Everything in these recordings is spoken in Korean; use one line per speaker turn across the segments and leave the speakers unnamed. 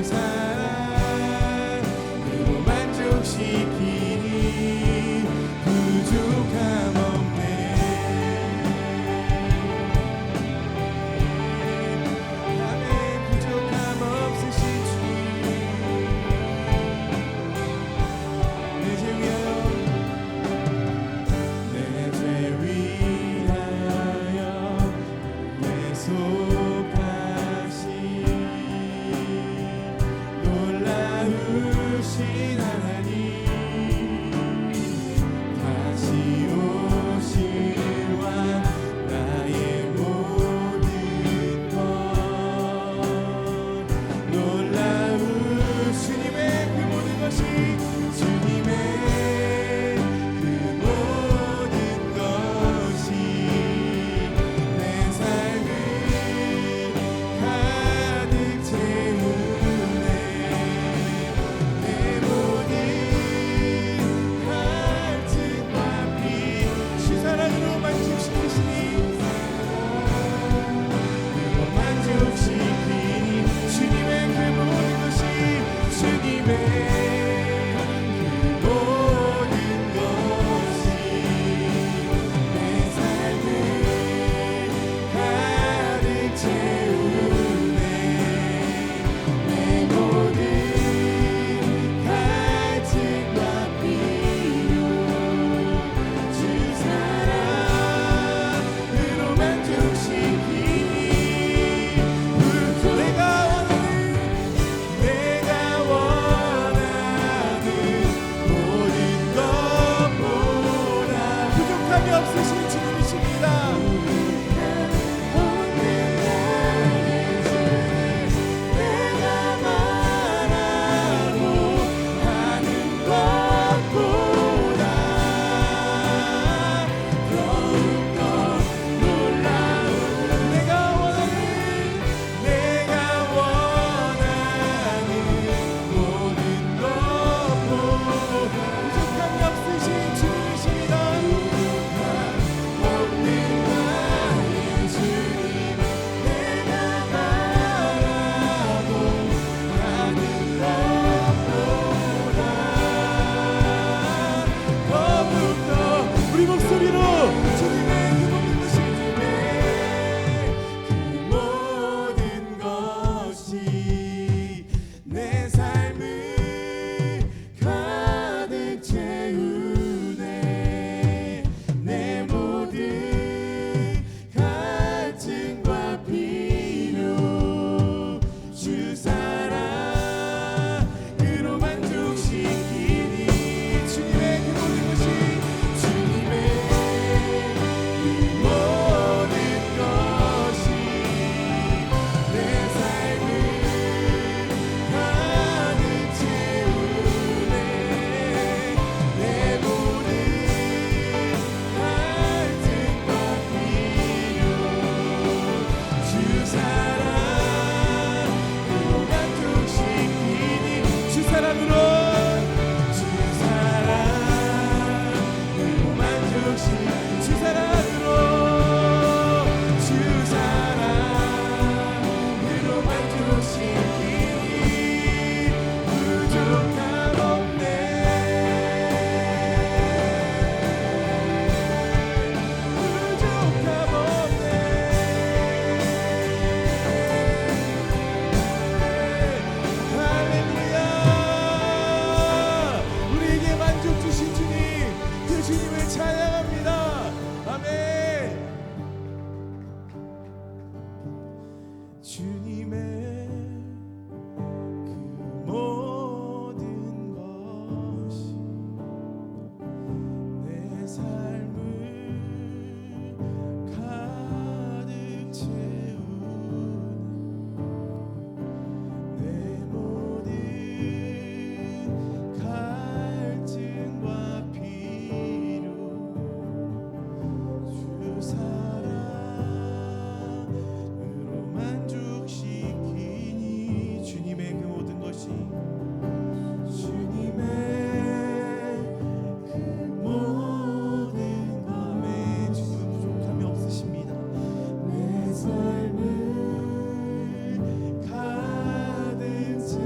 사랑으로 만족시키니 부족함 없네. 아멘. 부족함 없으신 주님, 내 죄 위하여, 내 죄 위하여 예속하신 놀라우신 하나님, 다시 오실 왕, 나의 모든 것 놀라운 주님의 그 모든 것이, 주님의 그 모든 것이 내 삶을 가득 채우네. 내 모든 갈증과 피, 주 사랑으로 만족시키시니 만족시키니 주님의 그 모든 것이, 주님의 그 모든 것이 내 삶을 가득 채우네. 내 모든 갈증과 필요 주 사랑으로 만족시키니 내가 원하는 모든 것보다 부족함이 없으신 주님이십니다. 내가 말하고 하는 것보다 더욱더 놀라운 내가 원하는 모든 것보다 부족함이 없으신 주님이십니다. 없는 나의 주님, 내가 말하고 하는 것보다 더욱더 우리 목소리로 주님의 그 모든 것이, 그 모든 것이 내 삶을 가득 채우네. 내 모든 갈증과 필요 주 사랑으로 만족시키니 주님의 그 모든 것이, 주님의 그 모든 것이 내 삶을 가득 채우네. 내 모든 갈증과 필요 주 사랑으로 만족시키니 주 사랑으로 만족시키니 주 사랑으로 만족시키니 부족함 없네. 부족함 없네. 할렐루야. 우리에게 만족 주신 주님, 그 주님을 찬양합니다. 아멘. 주님의 그 모든 것이 내 삶을 가득 채우네. 내 모든 갈증과 필요 주 사랑으로 만족시키니 주님의 그 모든 것이, 주님의 그 모든 밤에 주님 부족함이 없으십니다. 내 삶을 가득 채우네.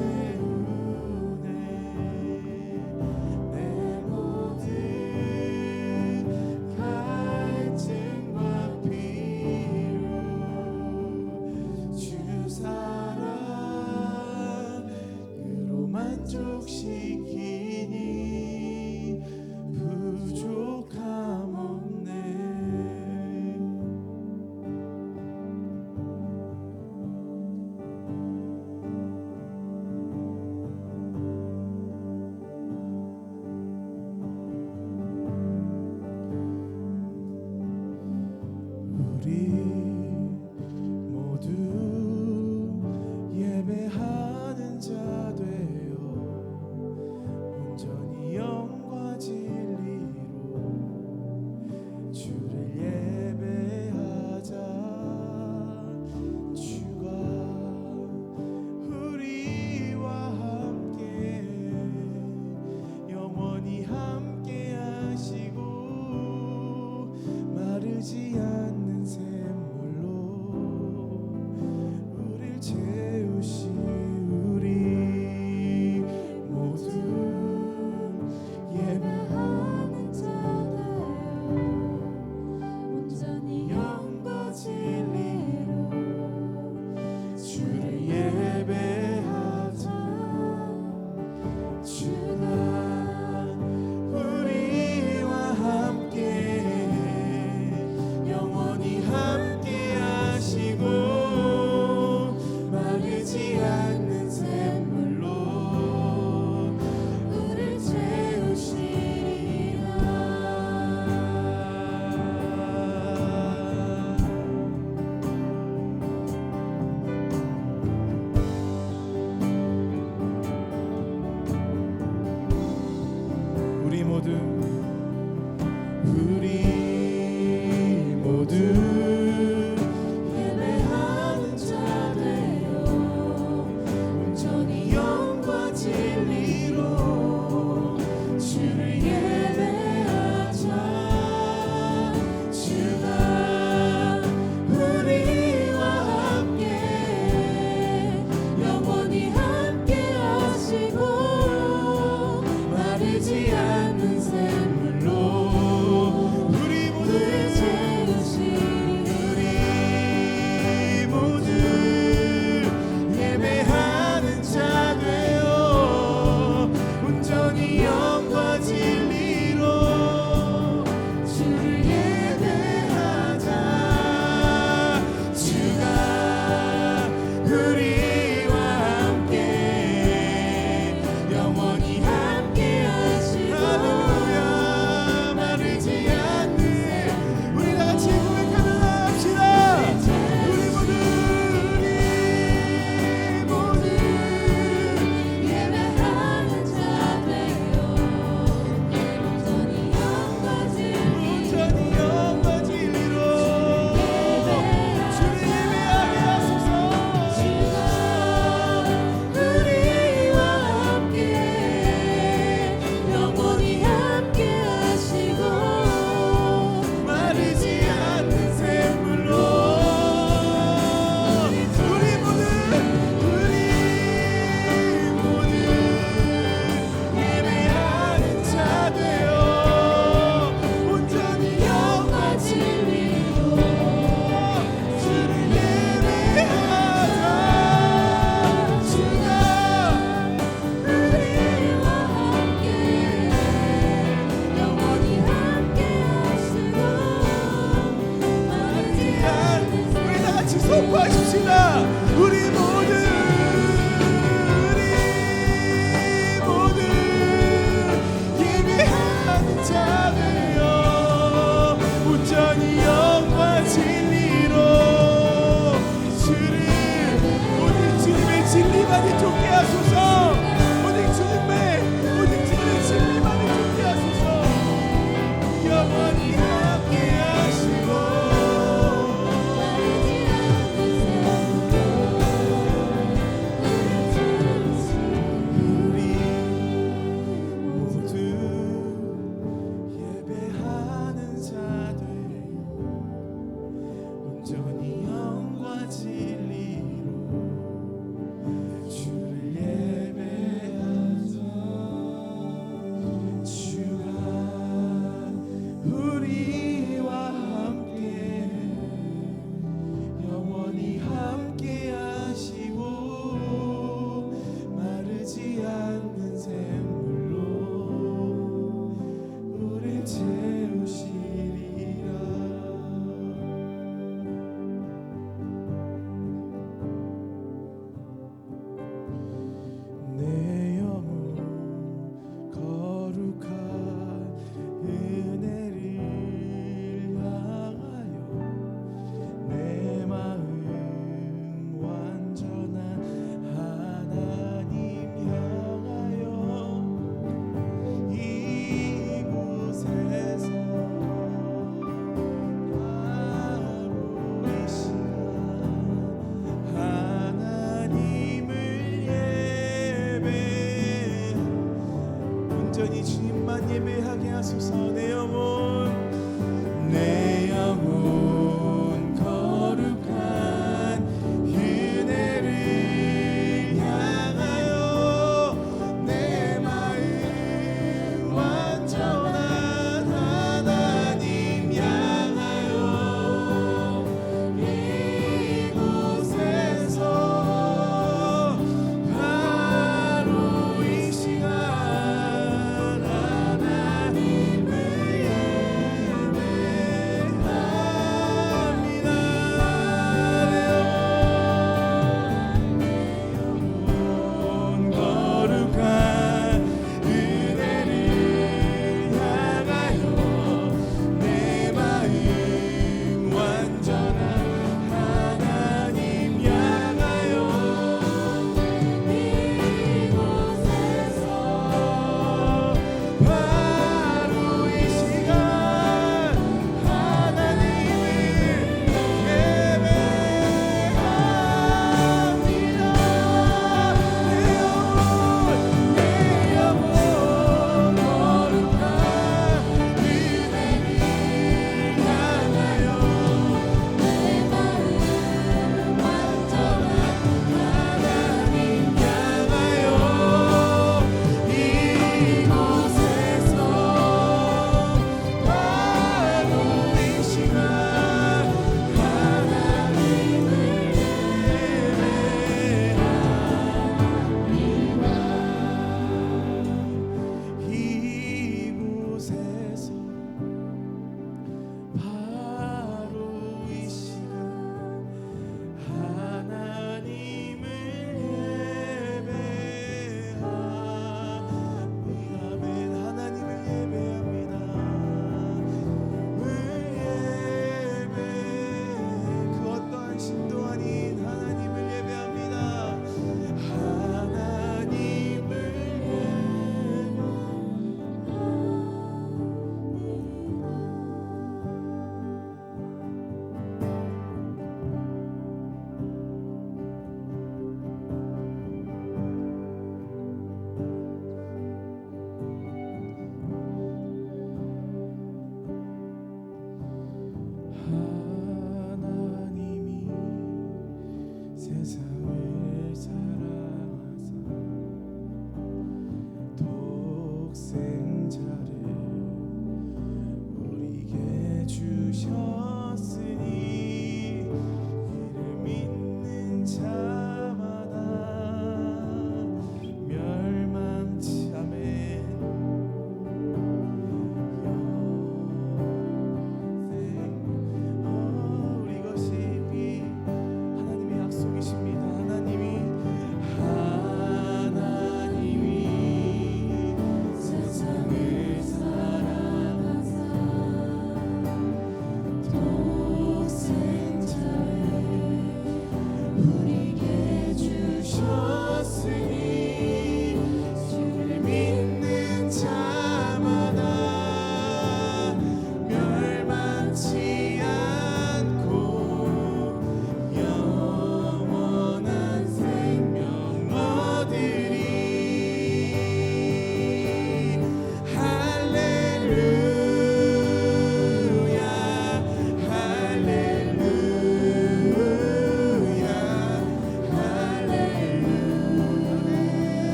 좁게 하소서. 오직 주님의 진리만을 좁게 하소서. 영원히 함께 하시고 우리 모두 예배하는 자들 온전히 영과 진리로 주를 예배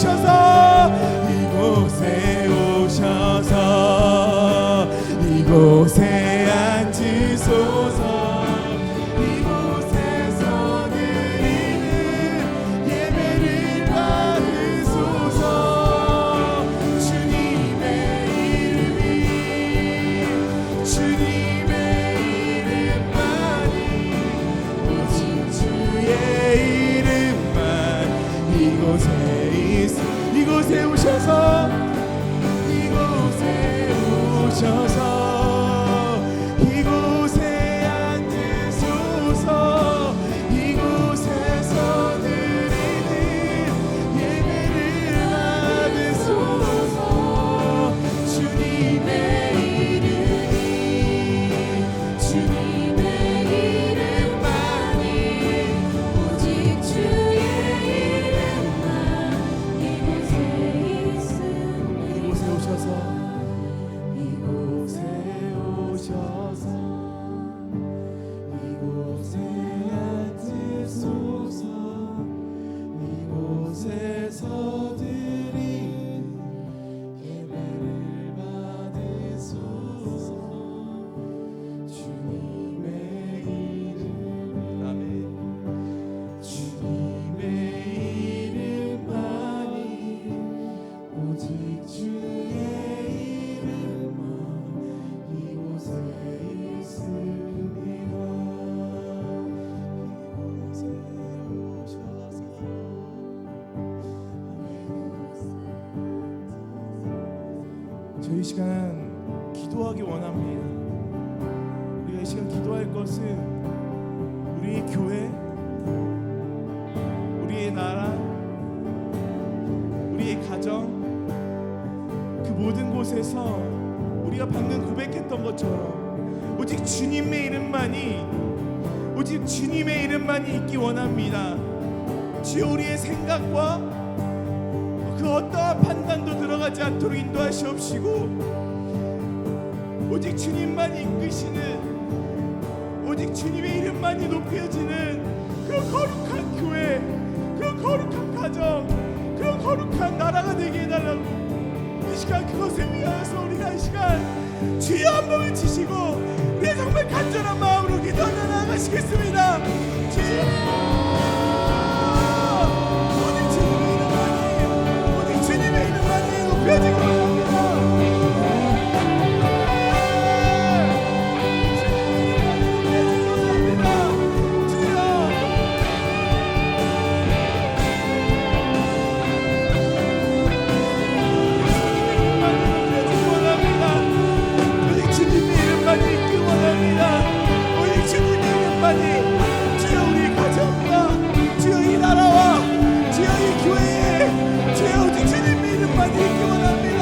오셔서 이곳에 오셔서 이곳에 앉으소서. 이곳에서 드리는 예배를 받으소서. 주님의 이름만이 오직 주의 이름만 이곳에 오셔서 이곳에 앉으소서. 이곳에서 드리는 예배를 받으소서. 주님의 이름만이
오직 주의 이름만 이곳에 있으니
이곳에 오셔서 이곳에 앉으소서. 이곳에서 드린 예배를 받으소서. 주님의 이름 아멘. 주님의 이름만이 오직 주의 이름만 이곳에 있습니다. 이곳에 오셔서 저희 시간 기도하기 원합니다. 우리가 이 시간 기도할 것은 우리의 교회, 우리의 나라, 우리의 가정, 그 모든 곳에서 우리가 방금 고백했던 것처럼 오직 주님의 이름만이 있기 원합니다. 주여, 우리의 생각과 그 어떠한 판단도 들어가지 않도록 인도하시옵시고 오직 주님만이 이끄시는, 오직 주님의 이름만이 높여지는 그런 거룩한 교회, 그런 거룩한 가정, 그런 거룩한 나라가 되게 해달라고 이 시간 그것을 위하여서 우리가 이 시간 주여 한 번을 치시고 우리의 정말 간절한 마음으로 기도하며 나아가시겠습니다. 주여, 오직 주님의 이름만이 높여지기 원합니다. 주여, 우리 가정과 주여 이 나라와 주여 이 교회에 주여 오직 주님의 이름만이 있기 원합니다.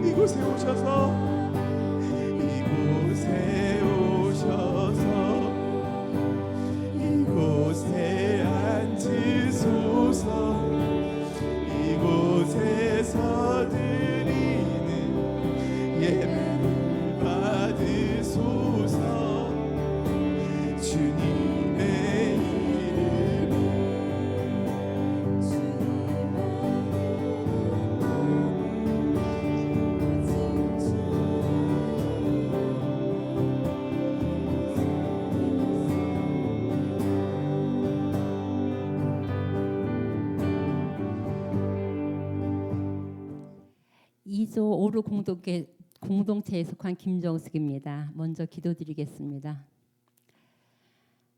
이곳에 오셔서 이곳에 앉으소서. 이곳에서 드리는 예배를 받으소서. 주님의 이름
이조 오루 공동체에 속한 김정숙입니다. 먼저 기도드리겠습니다.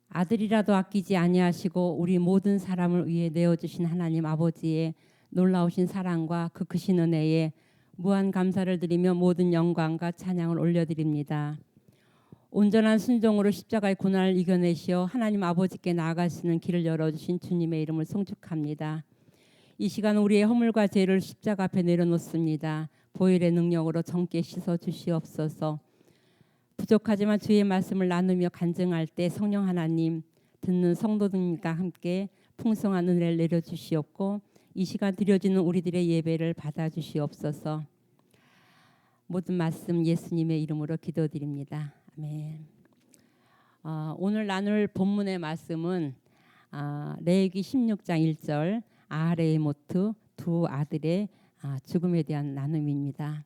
아들이라도 아끼지 아니하시고 우리 모든 사람을 위해 내어주신 하나님 아버지의 놀라우신 사랑과 그 크신 은혜에 무한 감사를 드리며 모든 영광과 찬양을 올려드립니다. 온전한 순종으로 십자가의 고난을 이겨내시어 하나님 아버지께 나아갈 수 있는 길을 열어주신 주님의 이름을 송축합니다. 이 시간 우리의 허물과 죄를 십자가 앞에 내려놓습니다. 보혈의 능력으로 정께 씻어 주시옵소서. 부족하지만 주의 말씀을 나누며 간증할 때 성령 하나님 듣는 성도들과 함께 풍성한 은혜를 내려주시옵고 이 시간 드려지는 우리들의 예배를 받아주시옵소서. 모든 말씀 예수님의 이름으로 기도드립니다. 아멘. 오늘 나눌 본문의 말씀은 레위기 16장 1절 아하레모트 두 아들의 죽음에 대한 나눔입니다.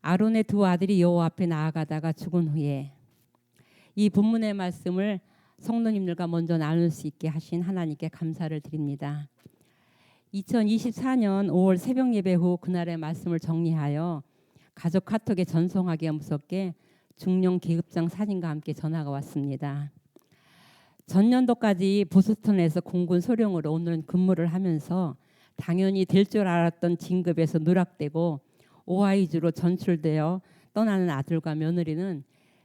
아론의 두 아들이 여호와 앞에 나아가다가 죽은 후에 이 본문의 말씀을 성도님들과 먼저 나눌 수 있게 하신 하나님께 감사를 드립니다. 2024년 5월 새벽 예배 후 그날의 말씀을 정리하여 가족 카톡에 전송하기가 무섭게 중령 계급장 사진과 함께 전화가 왔습니다. 전년도까지 보스턴에서 공군 소령으로 오늘은 근무를 하면서 당연히 될 줄 알았던 진급에서 누락되고 오하이주로 전출되어 떠나는 아들과 며느리는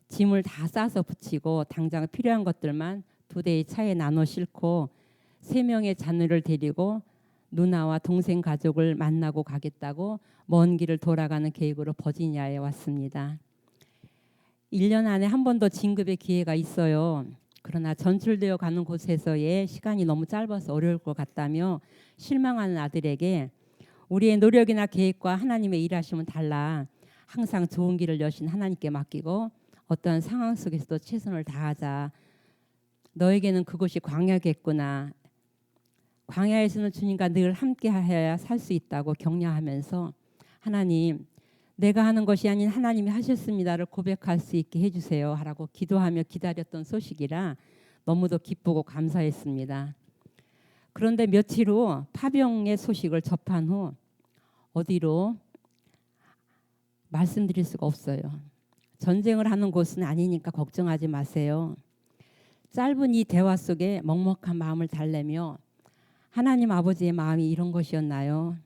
짐을 다 싸서 붙이고 당장 필요한 것들만 2대의 차에 나눠 싣고 3명의 자녀를 데리고 누나와 동생 가족을 만나고 가겠다고 먼 길을 돌아가는 계획으로 버지니아에 왔습니다. 1년 안에 한 번 더 진급의 기회가 있어요. 그러나 전출되어 가는 곳에서의 시간이 너무 짧아서 어려울 것 같다며 실망하는 아들에게 우리의 노력이나 계획과 하나님의 일하심은 달라. 항상 좋은 길을 여신 하나님께 맡기고 어떠한 상황 속에서도 최선을 다하자. 너에게는 그곳이 광야겠구나. 광야에서는 주님과 늘 함께하여야 살 수 있다고 격려하면서 하나님 내가 하는 것이 아닌 하나님이 하셨습니다를 고백할 수 있게 해주세요 하라고 기도하며 기다렸던 소식이라 너무도 기쁘고 감사했습니다. 그런데 며칠 후 파병의 소식을 접한 후 어디로 말씀드릴 수가 없어요. 전쟁을 하는 곳은 아니니까 걱정하지 마세요. 짧은 이 대화 속에 먹먹한 마음을 달래며 하나님 아버지의 마음이 이런 것이었나요?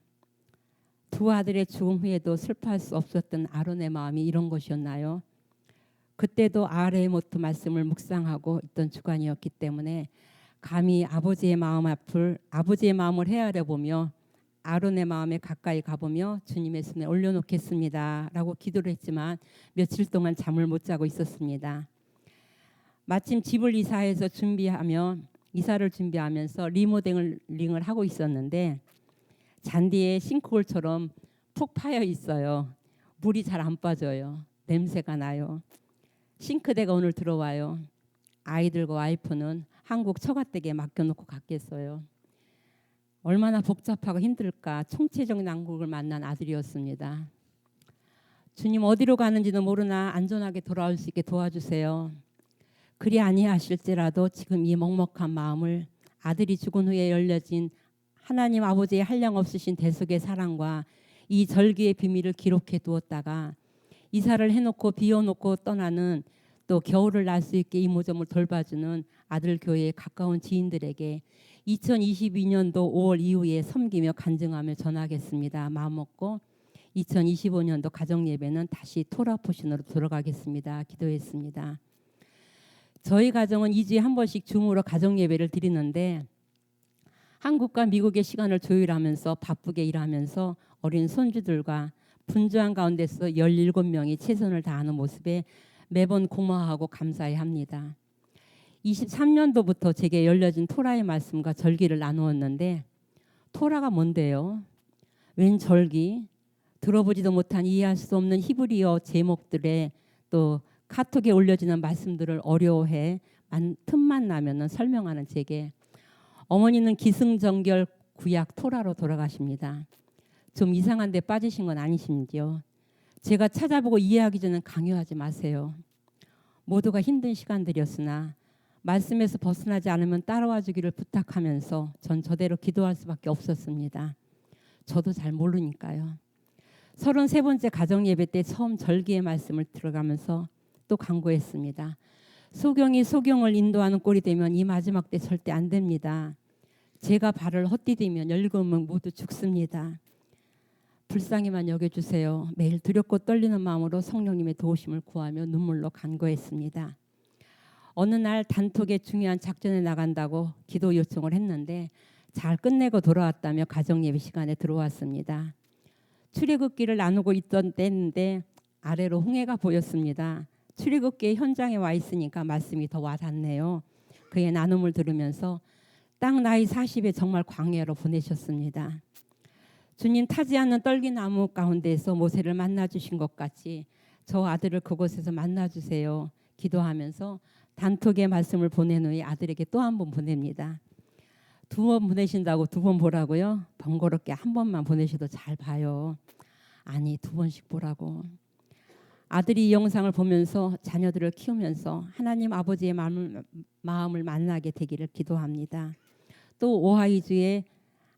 두 아들의 죽음 후에도 슬퍼할 수 없었던 아론의 마음이 이런 것이었나요? 그때도 아하레모트 말씀을 묵상하고 있던 주간이었기 때문에 감히 아버지의 마음을 헤아려 보며 아론의 마음에 가까이 가보며 주님의 손에 올려놓겠습니다 라고 기도를 했지만 며칠 동안 잠을 못 자고 있었습니다. 마침 집을 이사를 준비하면서 리모델링을 하고 있었는데 잔디에 싱크홀처럼 푹 파여 있어요. 물이 잘 안 빠져요. 냄새가 나요. 싱크대가 오늘 들어와요. 아이들과 와이프는 한국 처가댁에 맡겨놓고 갔겠어요. 얼마나 복잡하고 힘들까. 총체적 난국을 만난 아들이었습니다. 주님 어디로 가는지도 모르나 안전하게 돌아올 수 있게 도와주세요. 그리 아니하실지라도 지금 이 먹먹한 마음을 아들이 죽은 후에 열려진 하나님 아버지의 한량없으신 대속의 사랑과 이 절기의 비밀을 기록해 두었다가 이사를 해놓고 비워놓고 떠나는 또 겨울을 날 수 있게 이모저모 돌봐주는 아들 교회에 가까운 지인들에게 2022년도 5월 이후에 섬기며 간증하며 전하겠습니다. 마음먹고 2025년도 가정예배는 다시 토라 포션으로 들어가겠습니다. 기도했습니다. 저희 가정은 2주에 한 번씩 줌으로 가정예배를 드리는데 한국과 미국의 시간을 조율하면서 바쁘게 일하면서 어린 손주들과 분주한 가운데서 17명이 최선을 다하는 모습에 매번 고마워하고 감사해합니다. 23년도부터 제게 열려진 토라의 말씀과 절기를 나누었는데 토라가 뭔데요? 웬 절기? 들어보지도 못한 이해할 수 없는 히브리어 제목들에 또 카톡에 올려지는 말씀들을 어려워해 틈만 나면은 설명하는 제게 어머니는 기승전결 구약 토라로 돌아가십니다. 좀 이상한 데 빠지신 건 아니신지요? 제가 찾아보고 이해하기 전엔 강요하지 마세요. 모두가 힘든 시간들이었으나 말씀에서 벗어나지 않으면 따라와 주기를 부탁하면서 전 저대로 기도할 수밖에 없었습니다. 저도 잘 모르니까요. 33번째 가정예배 때 처음 절기의 말씀을 들어가면서 또 간구했습니다. 소경이 소경을 인도하는 꼴이 되면 이 마지막 때 절대 안 됩니다. 제가 발을 헛디디면 열금은 모두 죽습니다. 불쌍히만 여겨주세요. 매일 두렵고 떨리는 마음으로 성령님의 도우심을 구하며 눈물로 간구했습니다. 어느 날 단톡에 중요한 작전에 나간다고 기도 요청을 했는데 잘 끝내고 돌아왔다며 가정예배 시간에 들어왔습니다. 출애굽기를 나누고 있던 때인데 아래로 홍해가 보였습니다. 출애굽기 현장에 와 있으니까 말씀이 더 와닿네요. 그의 나눔을 들으면서 딱 나이 40에 정말 광야로 보내셨습니다. 주님 타지 않는 떨기나무 가운데에서 모세를 만나주신 것 같이 저 아들을 그곳에서 만나주세요. 기도하면서 단톡에 말씀을 보낸 후에 아들에게 또 한 번 보냅니다. 2번 보내신다고 2번 보라고요? 번거롭게 한 번만 보내셔도 잘 봐요. 아니 2번씩 보라고. 아들이 이 영상을 보면서 자녀들을 키우면서 하나님 아버지의 마음을 만나게 되기를 기도합니다. 또 오하이주의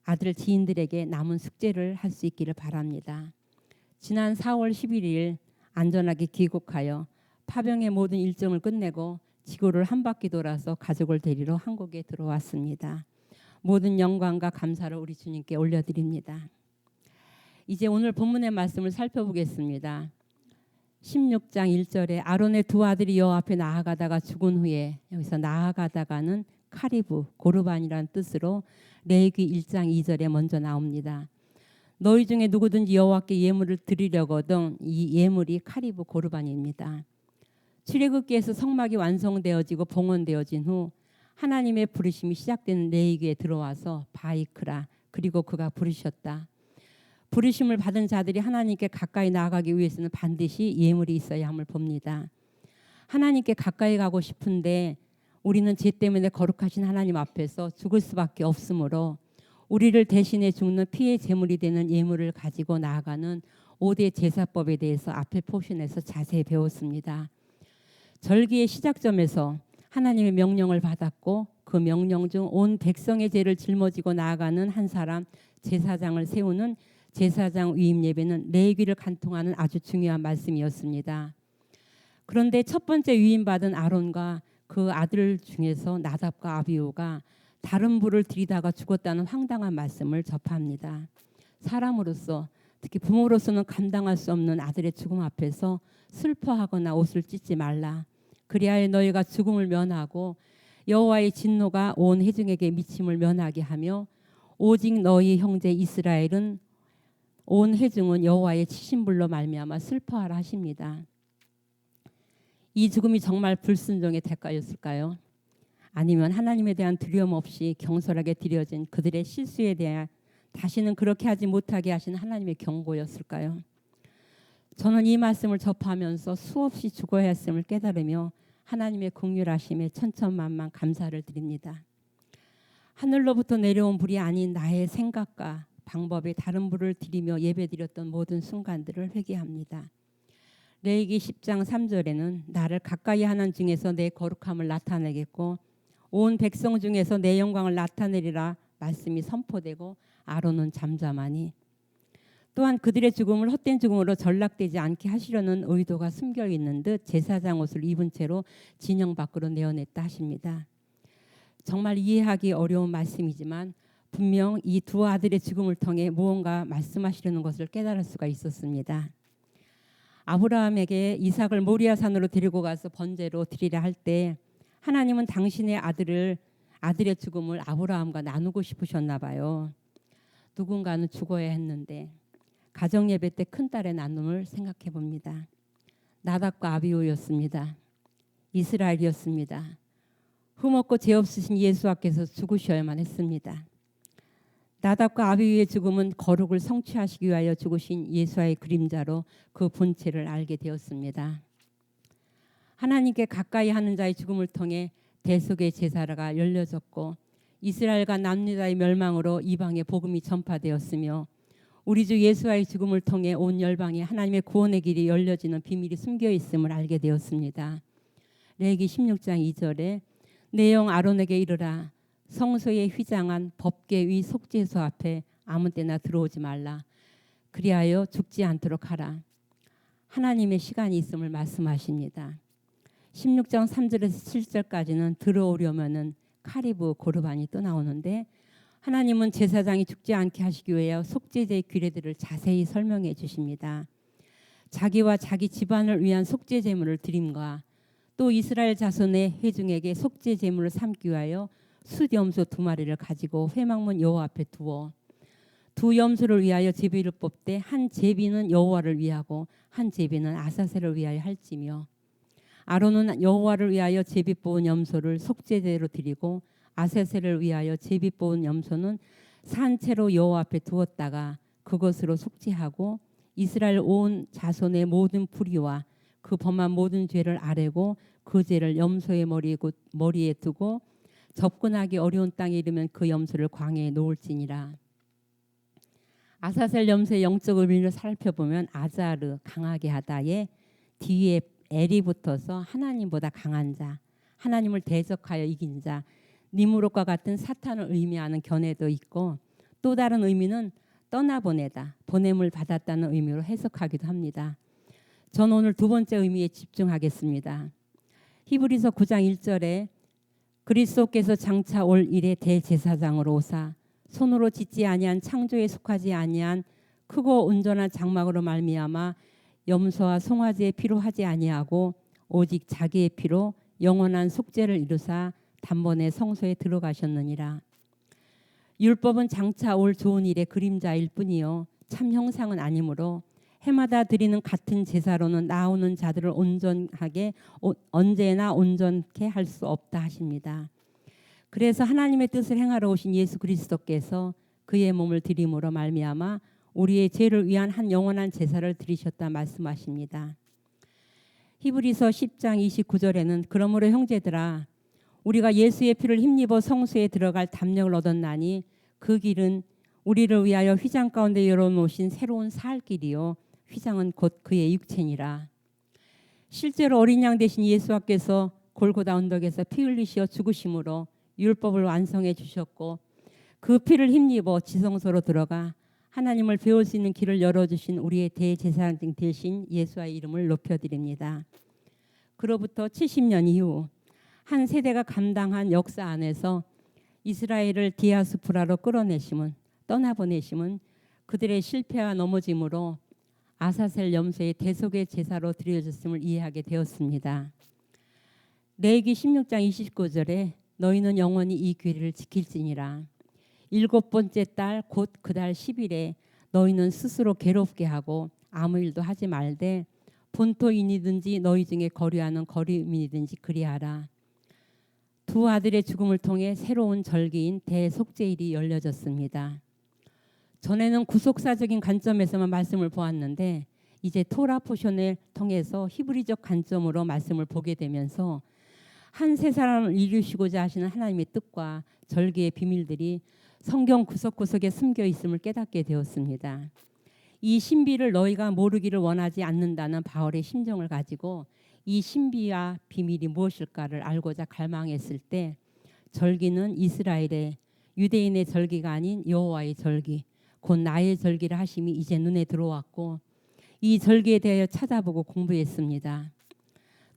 아들 지인들에게 남은 숙제를 할 수 있기를 바랍니다. 지난 4월 11일 안전하게 귀국하여 파병의 모든 일정을 끝내고 지구를 한 바퀴 돌아서 가족을 데리러 한국에 들어왔습니다. 모든 영광과 감사를 우리 주님께 올려드립니다. 이제 오늘 본문의 말씀을 살펴보겠습니다. 16장 1절에 아론의 2 아들이 여호와 앞에 나아가다가 죽은 후에, 여기서 나아가다가는 카리브, 고르반이라는 뜻으로 레위기 1장 2절에 먼저 나옵니다. 너희 중에 누구든지 여호와께 예물을 드리려거든 이 예물이 카리브 고르반입니다. 출애굽기에서 성막이 완성되어지고 봉헌되어진 후 하나님의 부르심이 시작되는 레위기에 들어와서 바이크라, 그리고 그가 부르셨다. 부르심을 받은 자들이 하나님께 가까이 나아가기 위해서는 반드시 예물이 있어야 함을 봅니다. 하나님께 가까이 가고 싶은데 우리는 죄 때문에 거룩하신 하나님 앞에서 죽을 수밖에 없으므로 우리를 대신해 죽는 피의 제물이 되는 예물을 가지고 나아가는 5대 제사법에 대해서 앞에 포션에서 자세히 배웠습니다. 절기의 시작점에서 하나님의 명령을 받았고 그 명령 중 온 백성의 죄를 짊어지고 나아가는 한 사람 제사장을 세우는 제사장 위임 예배는 레위기를 간통하는 아주 중요한 말씀이었습니다. 그런데 첫 번째 위임받은 아론과 그 아들 중에서 나답과 아비후가 다른 불을 들이다가 죽었다는 황당한 말씀을 접합니다. 사람으로서 특히 부모로서는 감당할 수 없는 아들의 죽음 앞에서 슬퍼하거나 옷을 찢지 말라. 그리하여 너희가 죽음을 면하고 여호와의 진노가 온 회중에게 미침을 면하게 하며 오직 너희 형제 이스라엘은 온 회중은 여호와의 치신불로 말미암아 슬퍼하라 하십니다. 이 죽음이 정말 불순종의 대가였을까요? 아니면 하나님에 대한 두려움 없이 경솔하게 드려진 그들의 실수에 대해 다시는 그렇게 하지 못하게 하신 하나님의 경고였을까요? 저는 이 말씀을 접하면서 수없이 죽어야 했음을 깨달으며 하나님의 긍휼하심에 천천만만 감사를 드립니다. 하늘로부터 내려온 불이 아닌 나의 생각과 방법에 다른 불을 드리며 예배드렸던 모든 순간들을 회개합니다. 레위기 10장 3절에는 나를 가까이 하는 중에서 내 거룩함을 나타내겠고 온 백성 중에서 내 영광을 나타내리라 말씀이 선포되고 아론은 잠잠하니, 또한 그들의 죽음을 헛된 죽음으로 전락되지 않게 하시려는 의도가 숨겨 있는 듯 제사장 옷을 입은 채로 진영 밖으로 내어냈다 하십니다. 정말 이해하기 어려운 말씀이지만 분명 이 2 아들의 죽음을 통해 무언가 말씀하시려는 것을 깨달을 수가 있었습니다. 아브라함에게 이삭을 모리아산으로 데리고 가서 번제로 드리려 할 때 하나님은 당신의 아들의 죽음을 아브라함과 나누고 싶으셨나 봐요. 누군가는 죽어야 했는데 가정예배 때 큰딸의 나눔을 생각해 봅니다. 나답과 아비후였습니다. 이스라엘이었습니다. 흠없고 죄 없으신 예수와께서 죽으셔야만 했습니다. 나답과 아비후의 죽음은 거룩을 성취하시기 위하여 죽으신 예수와의 그림자로 그 본체를 알게 되었습니다. 하나님께 가까이 하는 자의 죽음을 통해 대속의 제사가 열려졌고 이스라엘과 남유다의 멸망으로 이방의 복음이 전파되었으며 우리 주 예수와의 죽음을 통해 온 열방에 하나님의 구원의 길이 열려지는 비밀이 숨겨 있음을 알게 되었습니다. 레위기 16장 2절에 내 영 아론에게 이르라 성소에 휘장한 법궤 위 속죄소 앞에 아무 때나 들어오지 말라. 그리하여 죽지 않도록 하라. 하나님의 시간이 있음을 말씀하십니다. 16장 3절에서 7절까지는 들어오려면은 카리브 고르반이 또 나오는데, 하나님은 제사장이 죽지 않게 하시기 위해 속죄제의 규례들을 자세히 설명해 주십니다. 자기와 자기 집안을 위한 속죄 제물을 드림과 또 이스라엘 자손의 회중에게 속죄 제물을 삼기 위하여 숫염소 2마리를 가지고 회막문 여호와 앞에 두어 두 염소를 위하여 제비를 뽑되 한 제비는 여호와를 위하고 한 제비는 아사셀을 위하여 할지며, 아론은 여호와를 위하여 제비 뽑은 염소를 속죄제로 드리고 아사셀을 위하여 제비 뽑은 염소는 산채로 여호와 앞에 두었다가 그것으로 속죄하고 이스라엘 온 자손의 모든 불의와 그 범한 모든 죄를 아뢰고 그 죄를 염소의 머리에 두고 접근하기 어려운 땅에 이르면 그 염소를 광야에 놓을지니라. 아사셀 염소의 영적 의미를 살펴보면 아자르 강하게 하다에 뒤에 엘이 붙어서 하나님보다 강한 자, 하나님을 대적하여 이긴 자, 니무롯과 같은 사탄을 의미하는 견해도 있고, 또 다른 의미는 떠나보내다, 보냄을 받았다는 의미로 해석하기도 합니다. 전 오늘 두 번째 의미에 집중하겠습니다. 히브리서 9장 1절에 그리스도께서 장차 올 일의 대제사장으로 오사 손으로 짓지 아니한 창조에 속하지 아니한 크고 온전한 장막으로 말미암아 염소와 송아지의 피로 하지 아니하고 오직 자기의 피로 영원한 속죄를 이루사 단번에 성소에 들어가셨느니라. 율법은 장차 올 좋은 일의 그림자일 뿐이요 참 형상은 아니므로 해마다 드리는 같은 제사로는 나오는 자들을 온전하게 언제나 온전케 할 수 없다 하십니다. 그래서 하나님의 뜻을 행하러 오신 예수 그리스도께서 그의 몸을 드림으로 말미암아 우리의 죄를 위한 한 영원한 제사를 드리셨다 말씀하십니다. 히브리서 10장 29절에는 그러므로 형제들아 우리가 예수의 피를 힘입어 성소에 들어갈 담력을 얻었나니 그 길은 우리를 위하여 휘장 가운데 열어놓으신 새로운 살 길이요 휘장은 곧 그의 육체니라. 실제로 어린 양 되신 예수께서 골고다 언덕에서 피 흘리시어 죽으심으로 율법을 완성해 주셨고 그 피를 힘입어 지성소로 들어가 하나님을 배울 수 있는 길을 열어주신 우리의 대제사장 되신 예수의 이름을 높여드립니다. 그로부터 70년 이후 한 세대가 감당한 역사 안에서 이스라엘을 디아스포라로 끌어내심은 떠나보내심은 그들의 실패와 넘어짐으로 아사셀 염소의 대속의 제사로 드려졌음을 이해하게 되었습니다. 레위기 16장 29절에 너희는 영원히 이 규례를 지킬지니라. 7번째 달 곧 그 달 10일에 너희는 스스로 괴롭게 하고 아무 일도 하지 말되 본토인이든지 너희 중에 거류하는 거류민이든지 그리하라. 두 아들의 죽음을 통해 새로운 절기인 대속죄일이 열려졌습니다. 전에는 구속사적인 관점에서만 말씀을 보았는데 이제 토라 포션을 통해서 히브리적 관점으로 말씀을 보게 되면서 한 세 사람을 이루시고자 하시는 하나님의 뜻과 절기의 비밀들이 성경 구석구석에 숨겨 있음을 깨닫게 되었습니다. 이 신비를 너희가 모르기를 원하지 않는다는 바울의 심정을 가지고 이 신비와 비밀이 무엇일까를 알고자 갈망했을 때 절기는 이스라엘의 유대인의 절기가 아닌 여호와의 절기 곧 나의 절기를 하심이 이제 눈에 들어왔고 이 절기에 대하여 찾아보고 공부했습니다.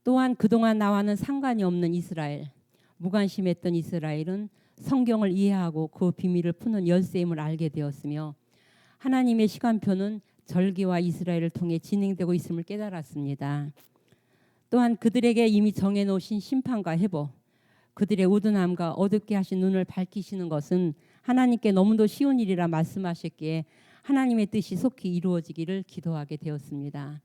또한 그동안 나와는 상관이 없는 이스라엘, 무관심했던 이스라엘은 성경을 이해하고 그 비밀을 푸는 열쇠임을 알게 되었으며 하나님의 시간표는 절기와 이스라엘을 통해 진행되고 있음을 깨달았습니다. 또한 그들에게 이미 정해놓으신 심판과 회복, 그들의 우둔함과 어둡게 하신 눈을 밝히시는 것은 하나님께 너무도 쉬운 일이라 말씀하셨기에 하나님의 뜻이 속히 이루어지기를 기도하게 되었습니다.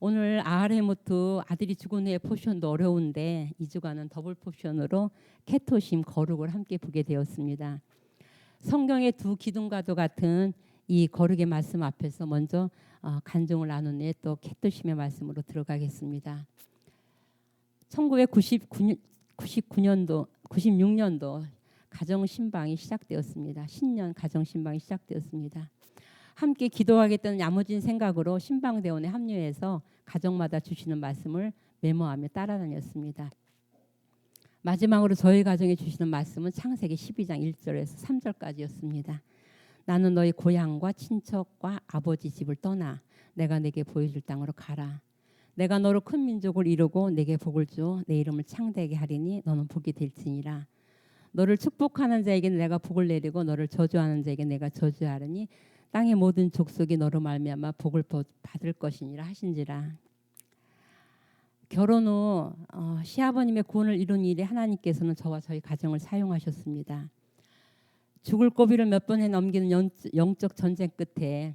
오늘 아하레모트 아들이 죽은 후의 포션도 어려운데 2주간은 더블 포션으로 케토심 거룩을 함께 보게 되었습니다. 성경의 두 기둥과도 같은 이 거룩의 말씀 앞에서 먼저 간증을 나눈 후에 또 케토심의 말씀으로 들어가겠습니다. 96년도 가정신방이 시작되었습니다. 신년 가정신방이 시작되었습니다. 함께 기도하겠다는 야무진 생각으로 신방대원에 합류해서 가정마다 주시는 말씀을 메모하며 따라다녔습니다. 마지막으로 저희 가정에 주시는 말씀은 창세기 12장 1절에서 3절까지였습니다. 나는 너희 고향과 친척과 아버지 집을 떠나 내가 내게 보여줄 땅으로 가라. 내가 너로 큰 민족을 이루고 내게 복을 주어 내 이름을 창대하게 하리니 너는 복이 될지니라. 너를 축복하는 자에게는 내가 복을 내리고 너를 저주하는 자에게 내가 저주하리니 땅의 모든 족속이 너로 말미암아 복을 받을 것이니라 하신지라. 결혼 후 시아버님의 구원을 이룬 일에 하나님께서는 저와 저희 가정을 사용하셨습니다. 죽을 고비를 몇 번에 넘기는 영적 전쟁 끝에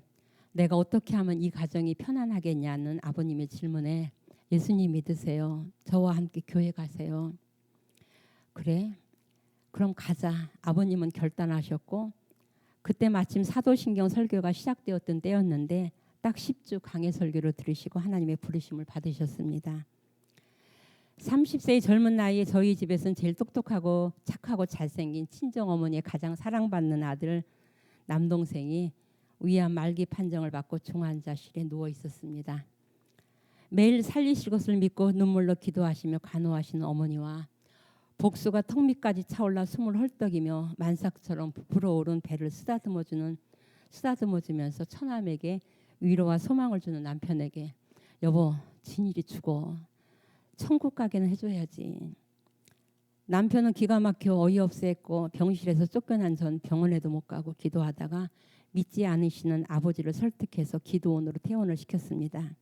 내가 어떻게 하면 이 가정이 편안하겠냐는 아버님의 질문에 예수님 믿으세요. 저와 함께 교회 가세요. 그래? 그럼 가자. 아버님은 결단하셨고 그때 마침 사도신경 설교가 시작되었던 때였는데 딱 10주 강해 설교를 들으시고 하나님의 부르심을 받으셨습니다. 30세의 젊은 나이에 저희 집에서는 제일 똑똑하고 착하고 잘생긴 친정어머니의 가장 사랑받는 아들 남동생이 위암 말기 판정을 받고 중환자실에 누워 있었습니다. 매일 살리실 것을 믿고 눈물로 기도하시며 간호하시는 어머니와 복수가 턱 밑까지 차올라 숨을 헐떡이며 만삭처럼 불어오른 배를 쓰다듬어주면서 처남에게 위로와 소망을 주는 남편에게 여보 진일이 죽어 천국 가게는 해줘야지. 남편은 기가 막혀 어이없어 했고 병실에서 쫓겨난 전 병원에도 못 가고 기도하다가 믿지 않으시는 아버지를 설득해서 기도원으로 퇴원을 시켰습니다.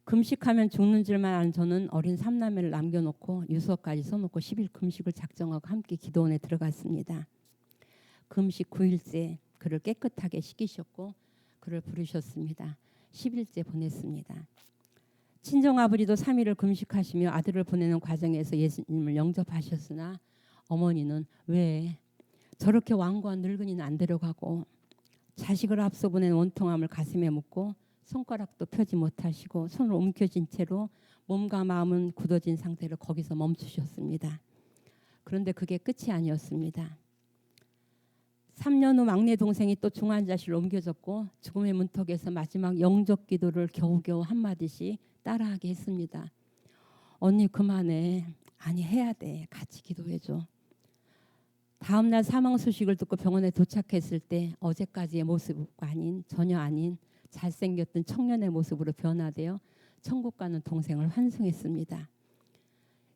금식하면 죽는 줄만 아는 저는 어린 삼남매를 남겨놓고 유서까지 써놓고 10일 금식을 작정하고 함께 기도원에 들어갔습니다. 금식 9일째 그를 깨끗하게 씻기셨고 그를 부르셨습니다. 10일째 보냈습니다. 친정아버지도 3일을 금식하시며 아들을 보내는 과정에서 예수님을 영접하셨으나 어머니는 왜 저렇게 완고한 늙은이는 안 데려가고 자식을 앞서 보낸 원통함을 가슴에 묻고 손가락도 펴지 못하시고 손을 움켜쥔 채로 몸과 마음은 굳어진 상태로 거기서 멈추셨습니다. 그런데 그게 끝이 아니었습니다. 3년 후 막내 동생이 또 중환자실로 옮겨졌고 죽음의 문턱에서 마지막 영접 기도를 겨우겨우 한마디씩 따라하게 했습니다. 언니 그만해. 아니 해야 돼. 같이 기도해줘. 다음날 사망 소식을 듣고 병원에 도착했을 때 어제까지의 모습과 아닌 전혀 아닌 잘생겼던 청년의 모습으로 변화되어 천국 가는 동생을 환송했습니다.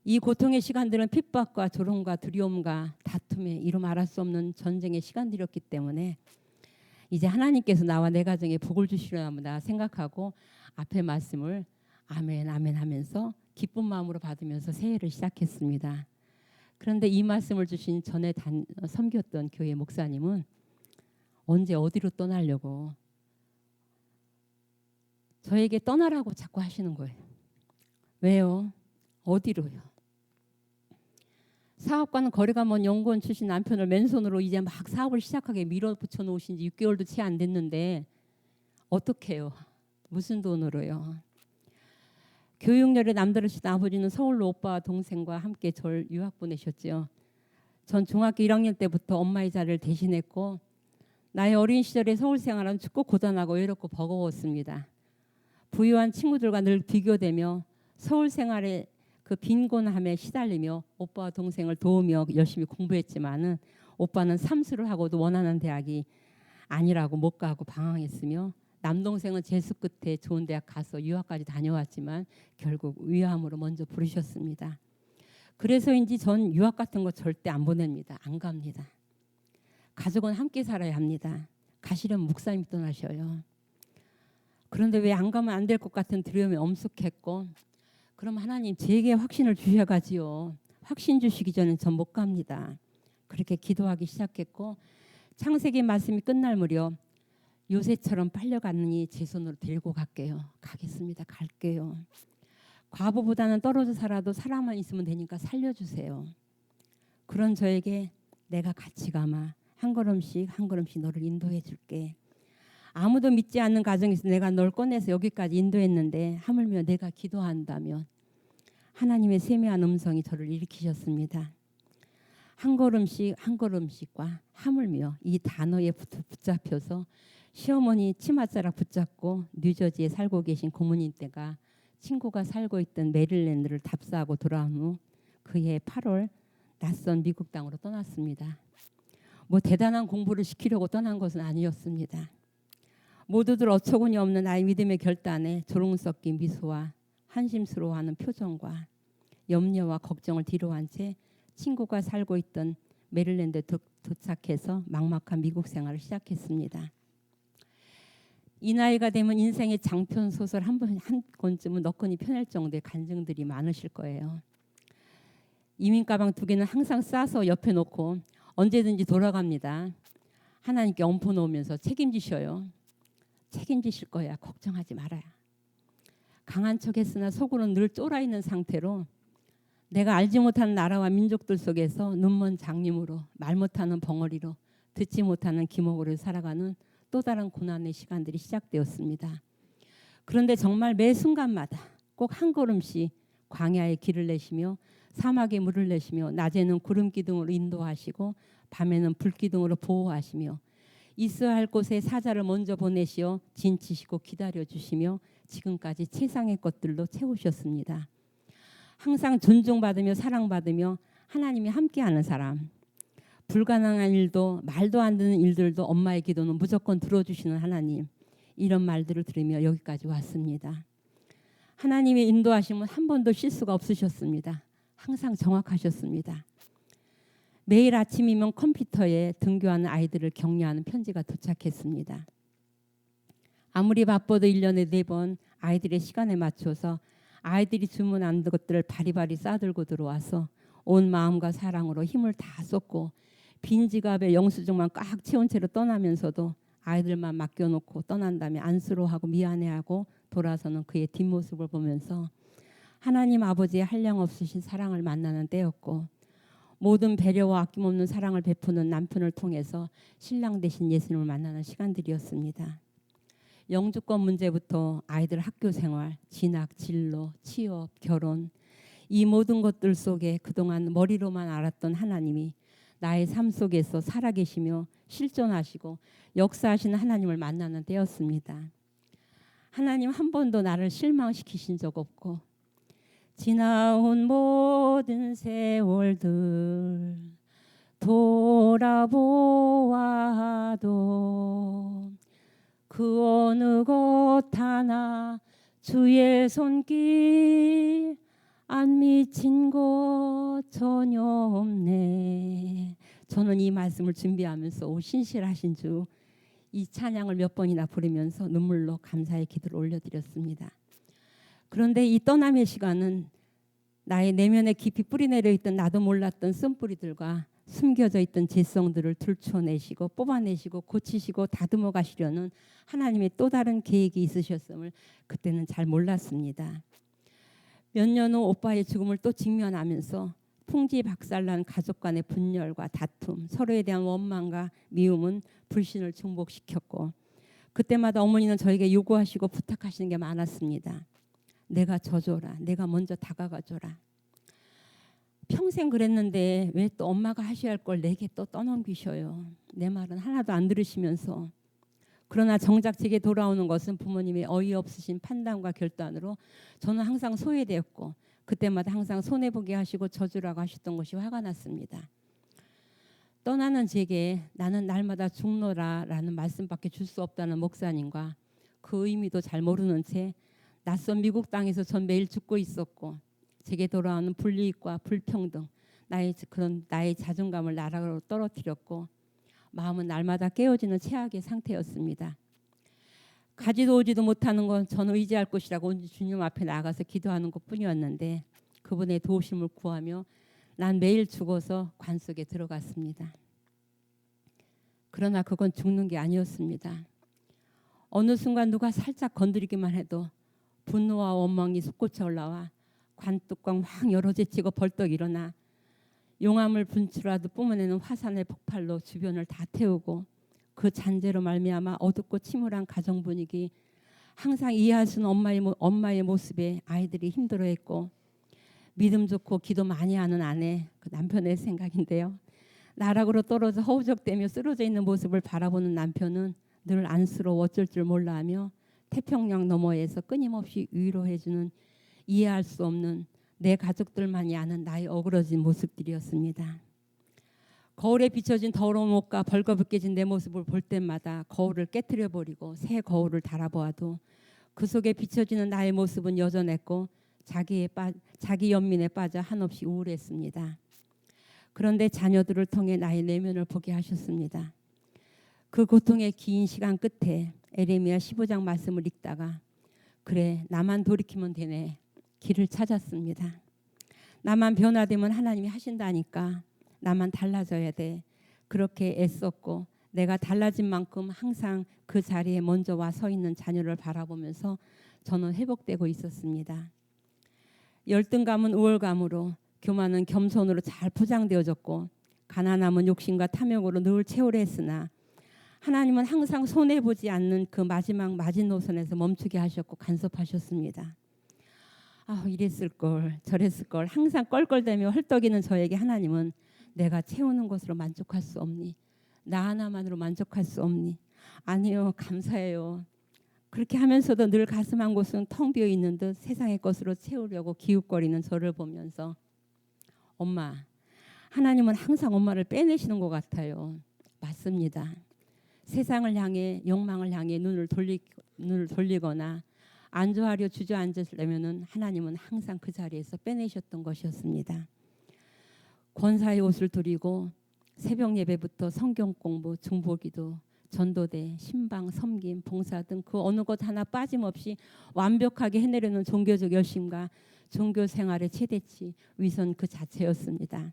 이 고통의 시간들은 핍박과 조롱과 두려움과 다툼에 이루 말할 수 없는 전쟁의 시간들이었기 때문에 이제 하나님께서 나와 내 가정에 복을 주시려나 생각하고 앞의 말씀을 아멘 아멘 하면서 기쁜 마음으로 받으면서 새해를 시작했습니다. 그런데 이 말씀을 주신 전에 섬겼던 교회 목사님은 언제 어디로 떠나려고 저에게 떠나라고 자꾸 하시는 거예요. 왜요? 어디로요? 사업과는 거리가 먼 연구원 출신 남편을 맨손으로 이제 막 사업을 시작하게 밀어붙여 놓으신 지 6개월도 채 안 됐는데 어떻게 해요? 무슨 돈으로요? 교육열에 남다르신 아버지는 서울로 오빠와 동생과 함께 절 유학 보내셨죠. 전 중학교 1학년 때부터 엄마의 자리를 대신했고 나의 어린 시절의 서울 생활은 춥고 고단하고 외롭고 버거웠습니다. 부유한 친구들과 늘 비교되며 서울 생활의 그 빈곤함에 시달리며 오빠와 동생을 도우며 열심히 공부했지만은 오빠는 삼수를 하고도 원하는 대학이 아니라고 못 가고 방황했으며 남동생은 재수 끝에 좋은 대학 가서 유학까지 다녀왔지만 결국 위암으로 먼저 부르셨습니다. 그래서인지 전 유학 같은 거 절대 안 보냅니다. 안 갑니다. 가족은 함께 살아야 합니다. 가시려면 목사님 떠나셔요. 그런데 왜 안 가면 안 될 것 같은 두려움이 엄습했고 그럼 하나님 제게 확신을 주셔가지요. 확신 주시기 전에 전 못 갑니다. 그렇게 기도하기 시작했고 창세기 말씀이 끝날 무렵 요새처럼 빨려가느니 제 손으로 들고 가겠습니다. 갈게요. 과부보다는 떨어져 살아도 사람만 있으면 되니까 살려주세요. 그런 저에게 내가 같이 가마 한 걸음씩 한 걸음씩 너를 인도해 줄게. 아무도 믿지 않는 가정에서 내가 널 꺼내서 여기까지 인도했는데 하물며 내가 기도한다면 하나님의 세미한 음성이 저를 일으키셨습니다. 한 걸음씩 한 걸음씩과 하물며 이 단어에 붙잡혀서 시어머니 치맛자락 붙잡고 뉴저지에 살고 계신 고모님 댁가 친구가 살고 있던 메릴랜드를 답사하고 돌아온 후 그해 8월 낯선 미국 땅으로 떠났습니다. 뭐 대단한 공부를 시키려고 떠난 것은 아니었습니다. 모두들 어처구니 없는 나의 믿음의 결단에 조롱 섞인 미소와 한심스러워하는 표정과 염려와 걱정을 뒤로한 채 친구가 살고 있던 메릴랜드에 도착해서 막막한 미국 생활을 시작했습니다. 이 나이가 되면 인생의 장편 소설 한 권쯤은 넣거니 편할 정도의 간증들이 많으실 거예요. 이민 가방 2개는 항상 싸서 옆에 놓고 언제든지 돌아갑니다. 하나님께 얹어 놓으면서 책임지셔요. 책임지실 거야. 걱정하지 말아야. 강한 척했으나 속으로는 늘 쫄아 있는 상태로 내가 알지 못하는 나라와 민족들 속에서 눈먼 장님으로 말 못하는 벙어리로 듣지 못하는 기목으로 살아가는 또 다른 고난의 시간들이 시작되었습니다. 그런데 정말 매 순간마다 꼭 한 걸음씩 광야에 길을 내시며 사막에 물을 내시며 낮에는 구름 기둥으로 인도하시고 밤에는 불 기둥으로 보호하시며 있어야 할 곳에 사자를 먼저 보내시어 진치시고 기다려주시며 지금까지 최상의 것들로 채우셨습니다. 항상 존중받으며 사랑받으며 하나님이 함께하는 사람, 불가능한 일도 말도 안 되는 일들도 엄마의 기도는 무조건 들어주시는 하나님, 이런 말들을 들으며 여기까지 왔습니다. 하나님의 인도하심은 한 번도 실수가 없으셨습니다. 항상 정확하셨습니다. 매일 아침이면 컴퓨터에 등교하는 아이들을 격려하는 편지가 도착했습니다. 아무리 바빠도 1년에 4번 아이들의 시간에 맞춰서 아이들이 주문한 것들을 바리바리 싸들고 들어와서 온 마음과 사랑으로 힘을 다 쏟고 빈 지갑에 영수증만 꽉 채운 채로 떠나면서도 아이들만 맡겨놓고 떠난 다음에 안쓰러워하고 미안해하고 돌아서는 그의 뒷모습을 보면서 하나님 아버지의 한량없으신 사랑을 만나는 때였고 모든 배려와 아낌없는 사랑을 베푸는 남편을 통해서 신랑 되신 예수님을 만나는 시간들이었습니다. 영주권 문제부터 아이들 학교 생활, 진학, 진로, 취업, 결혼 이 모든 것들 속에 그동안 머리로만 알았던 하나님이 나의 삶 속에서 살아계시며 실존하시고 역사하시는 하나님을 만나는 때였습니다. 하나님 한 번도 나를 실망시키신 적 없고 지나온 모든 세월들 돌아보아도 그 어느 것 하나 주의 손길 안 미친 것 전혀 없네. 저는 이 말씀을 준비하면서 오 신실하신 주 이 찬양을 몇 번이나 부르면서 눈물로 감사의 기도를 올려드렸습니다. 그런데 이 떠남의 시간은 나의 내면에 깊이 뿌리내려 있던 나도 몰랐던 쓴뿌리들과 숨겨져 있던 죄성들을 들춰내시고 뽑아내시고 고치시고 다듬어 가시려는 하나님의 또 다른 계획이 있으셨음을 그때는 잘 몰랐습니다. 몇 년 후 오빠의 죽음을 또 직면하면서 풍지박살난 가족 간의 분열과 다툼, 서로에 대한 원망과 미움은 불신을 증복시켰고 그때마다 어머니는 저에게 요구하시고 부탁하시는 게 많았습니다. 내가 져줘라. 내가 먼저 다가가줘라. 평생 그랬는데 왜 또 엄마가 하셔야 할 걸 내게 또 떠넘기셔요. 내 말은 하나도 안 들으시면서. 그러나 정작 제게 돌아오는 것은 부모님의 어이없으신 판단과 결단으로 저는 항상 소외되었고 그때마다 항상 손해보게 하시고 저주라고 하셨던 것이 화가 났습니다. 떠나는 제게 나는 날마다 죽노라 라는 말씀밖에 줄 수 없다는 목사님과 그 의미도 잘 모르는 채 낯선 미국 땅에서 전 매일 죽고 있었고 제게 돌아오는 불이익과 불평등 나의 자존감을 나락으로 떨어뜨렸고 마음은 날마다 깨어지는 최악의 상태였습니다. 가지도 오지도 못하는 건 저는 의지할 곳이라고 온전히 주님 앞에 나가서 기도하는 것뿐이었는데 그분의 도우심을 구하며 난 매일 죽어서 관 속에 들어갔습니다. 그러나 그건 죽는 게 아니었습니다. 어느 순간 누가 살짝 건드리기만 해도 분노와 원망이 솟구쳐 올라와 관뚜껑 확 열어제치고 벌떡 일어나 용암을 분출하듯 뿜어내는 화산의 폭발로 주변을 다 태우고 그 잔재로 말미암아 어둡고 침울한 가정 분위기, 항상 이해할 수 없는 엄마의 모습에 아이들이 힘들어했고 믿음 좋고 기도 많이 하는 아내, 그 남편의 생각인데요. 나락으로 떨어져 허우적대며 쓰러져 있는 모습을 바라보는 남편은 늘 안쓰러워 어쩔 줄 몰라하며 태평양 너머에서 끊임없이 위로해주는 이해할 수 없는 내 가족들만이 아는 나의 어그러진 모습들이었습니다. 거울에 비춰진 더러운 옷과 벌거벗겨진 내 모습을 볼 때마다 거울을 깨트려 버리고 새 거울을 달아보아도 그 속에 비춰지는 나의 모습은 여전했고 자기 연민에 빠져 한없이 우울했습니다. 그런데 자녀들을 통해 나의 내면을 보게 하셨습니다. 그 고통의 긴 시간 끝에 에레미야 15장 말씀을 읽다가 그래 나만 돌이키면 되네 길을 찾았습니다. 나만 변화되면 하나님이 하신다니까 나만 달라져야 돼. 그렇게 애썼고 내가 달라진 만큼 항상 그 자리에 먼저 와 서 있는 자녀를 바라보면서 저는 회복되고 있었습니다. 열등감은 우월감으로, 교만은 겸손으로 잘 포장되어졌고 가난함은 욕심과 탐욕으로 늘 채우려 했으나 하나님은 항상 손해보지 않는 그 마지막 마지노선에서 멈추게 하셨고 간섭하셨습니다. 이랬을 걸 저랬을 걸 항상 껄껄대며 헐떡이는 저에게 하나님은 내가 채우는 것으로 만족할 수 없니? 나 하나만으로 만족할 수 없니? 아니요 감사해요. 그렇게 하면서도 늘 가슴 한 곳은 텅 비어 있는 듯 세상의 것으로 채우려고 기웃거리는 저를 보면서 엄마, 하나님은 항상 엄마를 빼내시는 것 같아요. 맞습니다. 세상을 향해 욕망을 향해 눈을 돌리거나 안주하려 주저앉으려면은 하나님은 항상 그 자리에서 빼내셨던 것이었습니다. 권사의 옷을 두리고 새벽 예배부터 성경 공부, 중보기도, 전도대, 신방, 섬김, 봉사 등 그 어느 것 하나 빠짐없이 완벽하게 해내려는 종교적 열심과 종교 생활의 최대치 위선 그 자체였습니다.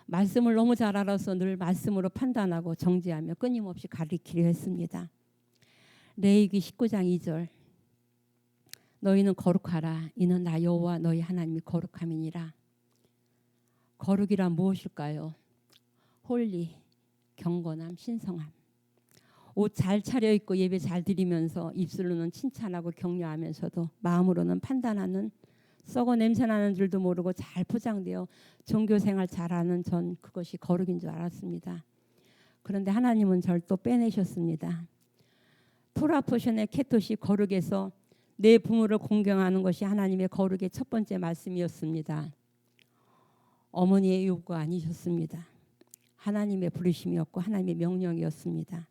말씀을 너무 잘 알아서 늘 말씀으로 판단하고 정죄하며 끊임없이 가리키려 했습니다. 레위기 19장 2절 너희는 거룩하라 이는 나 여호와 너희 하나님이 거룩함이니라. 거룩이란 무엇일까요? 홀리, 경건함, 신성함. 옷 잘 차려입고 예배 잘 드리면서 입술로는 칭찬하고 격려하면서도 마음으로는 판단하는 썩어 냄새나는 줄도 모르고 잘 포장되어 종교생활 잘하는 전 그것이 거룩인 줄 알았습니다. 그런데 하나님은 절 또 빼내셨습니다. 토라 포션의 케토시 거룩에서 내 부모를 공경하는 것이 하나님의 거룩의 첫 번째 말씀이었습니다. 어머니의 요구가 아니셨습니다. 하나님의 부르심이었고 하나님의 명령이었습니다.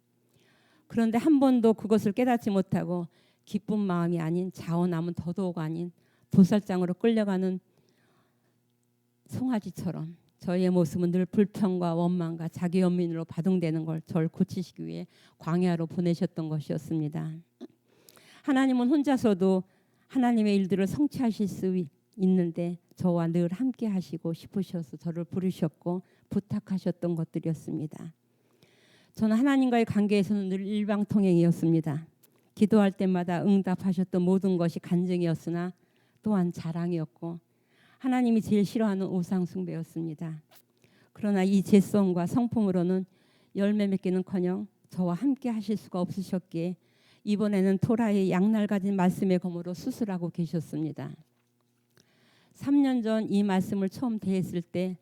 그런데 한 번도 그것을 깨닫지 못하고 기쁜 마음이 아닌 자원함은 더더욱 아닌 도살장으로 끌려가는 송아지처럼 저희의 모습은 늘 불평과 원망과 자기 연민으로 바둥대는 걸 절 고치시기 위해 광야로 보내셨던 것이었습니다. 하나님은 혼자서도 하나님의 일들을 성취하실 수 있는데 저와 늘 함께 하시고 싶으셔서 저를 부르셨고 부탁하셨던 것들이었습니다. 저는 하나님과의 관계에서는 늘 일방통행이었습니다. 기도할 때마다 응답하셨던 모든 것이 간증이었으나 또한 자랑이었고 하나님이 제일 싫어하는 우상 숭배였습니다. 그러나 이 제성과 성품으로는 열매 맺기는커녕 저와 함께 하실 수가 없으셨기에 이번에는 토라의 양날 가진 말씀의 검으로 수술하고 계셨습니다. 3년 전 이 말씀을 처음 대했을 때